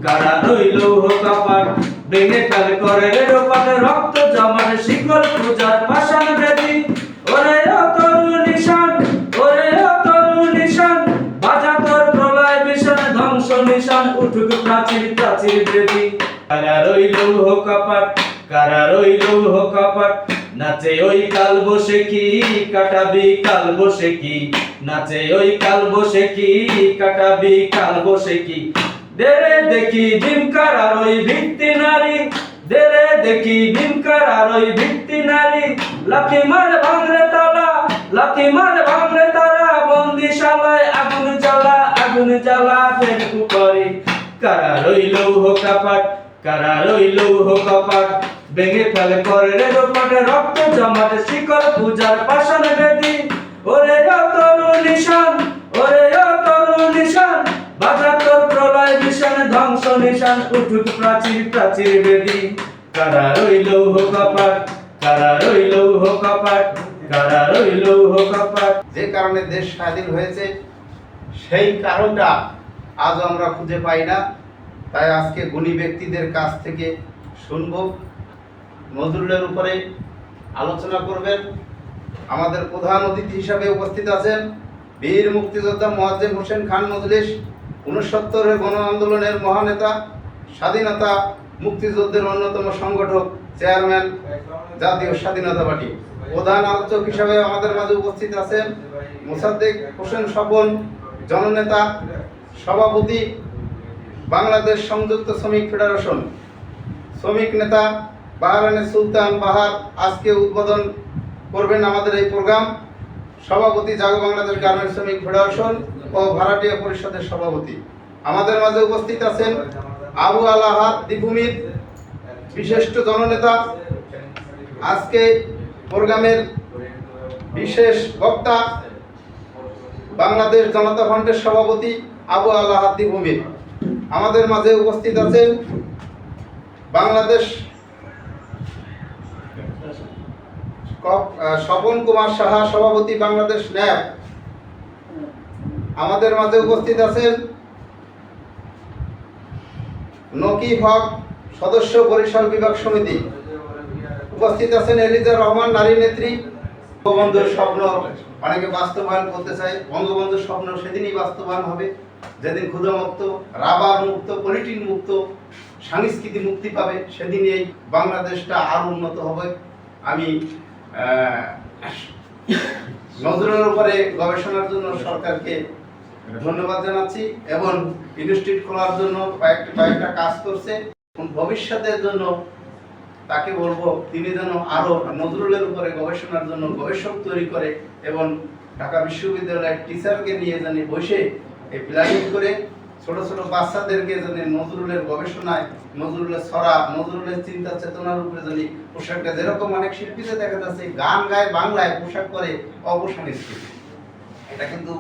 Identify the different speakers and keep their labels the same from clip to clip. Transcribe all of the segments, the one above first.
Speaker 1: কারা রইল কপাট ভেঙে ফেল করে রোপাট রক্ত জমার শিকল পূজার পাষাণ বেদি ওরে ও তরু নিশান ওরে ও তরু নিশান বাজা তোর প্রলয় বিষণ ধ্বংস নিশান উঠুক প্রাচীর প্রাচীর বেদি কারা রইল কপাট কারা রইল কপাট নাচে ওই কাল বসে কি কাটাবি কাল বসে কি নাচে ওই কাল বসে কি কাটাবি কাল বসে কি দেরে দেখি ভীমকার আর ওই ভিত্তি নারী দেরে দেখি ভীমকার আর ওই ভিত্তি নারী লাথি মার ভাঙরে তালা লাথি মার ভাঙরে তারা বন্দিশালায় আগুন জ্বালা ফের উপরে কারা রইল কপাট কারা রইল কপাট ভেঙে ফেল করে রোপাটে রক্ত জমাট শিকল পূজার পাষাণ বেদি ওরে ও তরু নিশান ওরে ও তরু নিশান বাজা তোর প্রলয় বিষণ ধ্বংস নিশান উঠুক প্রাচীর প্রাচীর বেদি কারা রইল কপাট কারা রইল কপাট কারা রইল কপাট।
Speaker 2: যে কারণে দেশ স্বাধীন হয়েছে সেই কারণটা আজ আমরা খুঁজে পাই না, তাই আজকে গুণী ব্যক্তিদের কাছ থেকে শুনব। নজরুলের উপরে আলোচনা করবেন। আমাদের প্রধান অতিথি হিসাবে উপস্থিত আছেন বীর মুক্তিযোদ্ধা মোয়াজ্জেম হোসেন খান মজলিস, 69 গণ আন্দোলনের মহানেতা, স্বাধীনতা মুক্তিযুদ্ধের অন্যতম সংগঠক, চেয়ারম্যান জাতীয় স্বাধীনতা পার্টি। প্রধান আলোচক হিসাবে আমাদের মাঝে উপস্থিত আছেন মোসাদ্দেক হোসেন স্বপন, জননেতা, সভাপতি বাংলাদেশ সংযুক্ত শ্রমিক ফেডারেশন, শ্রমিক নেতা বাহারানের সুলতান বাহার আজকে উদ্বোধন করবেন আমাদের এই প্রোগ্রাম। সভাপতি জাগো বাংলাদেশ গার্মেন্টস শ্রমিক ফেডারেশন ও ভাড়াটিয়া পরিষদের সভাপতি। আমাদের মাঝে উপস্থিত আছেন আবু আল আহাদ দ্বীপভূমির বিশিষ্ট জননেতা, আজকে প্রোগ্রামের বিশেষ বক্তা বাংলাদেশ জনতা ফ্রন্টের সভাপতি আবু আল আহাদ দ্বীপভূমির। আমাদের মাঝে উপস্থিত আছেন বাংলাদেশ স্বপন কুমার সাহা, সভাপতি বাংলাদেশ ন্যাপ। আমাদের মাঝে উপস্থিত আছেন নকিব হক, সদস্য বরিশাল বিভাগ সমিতি। উপস্থিত আছেন এলিজা রহমান, নারী নেত্রী। বঙ্গবন্ধুর স্বপ্ন অনেকে বাস্তবায়ন করতে চায়, বঙ্গবন্ধুর স্বপ্ন সেদিনই বাস্তবায়ন হবে যেদিন ক্ষুধামুক্ত, রাবার মুক্ত, পলিটিন মুক্ত, সাংস্কৃতিক মুক্তি পাবে, সেদিনই এই বাংলাদেশটা আরো উন্নত হবে। আমি নজরুলের উপরে গবেষণার জন্য সরকারকে ধন্যবাদ জানাচ্ছি এবং ইনস্টিটিউট খোলার জন্য কয়েকটা কাজ করছে। ভবিষ্যতের জন্য তাকে বলবো তিনি যেন আরো নজরুলের উপরে গবেষণার জন্য গবেষক তৈরি করে এবং ঢাকা বিশ্ববিদ্যালয়ের টিচারকে নিয়ে জানি বসে এই প্ল্যানিং করে ছোট ছোট বাচ্চাদেরকে জানি নজরুলের গবেষণায়, নজরুলের ছড়া, নজরুলের চিন্তা চেতনার উপরে জানি পোশাকটা, যেরকম অনেক শিল্পীতে দেখা যাচ্ছে গান গায় বাংলায়, পোশাক করে অপসংস্কৃতি। এটা কিন্তু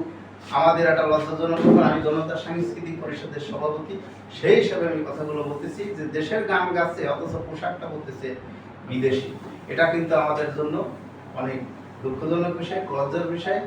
Speaker 2: আমাদের একটা লজ্জাজনক ব্যাপার। আমি জনতা সাংস্কৃতিক পরিষদের সভাপতি, সেই হিসাবে আমি কথাগুলো বলতেছি যে দেশের গান গাচ্ছে অথচ পোশাকটা বলতেছে বিদেশি। এটা কিন্তু আমাদের জন্য অনেক দুঃখজনক বিষয়, লজ্জার বিষয়।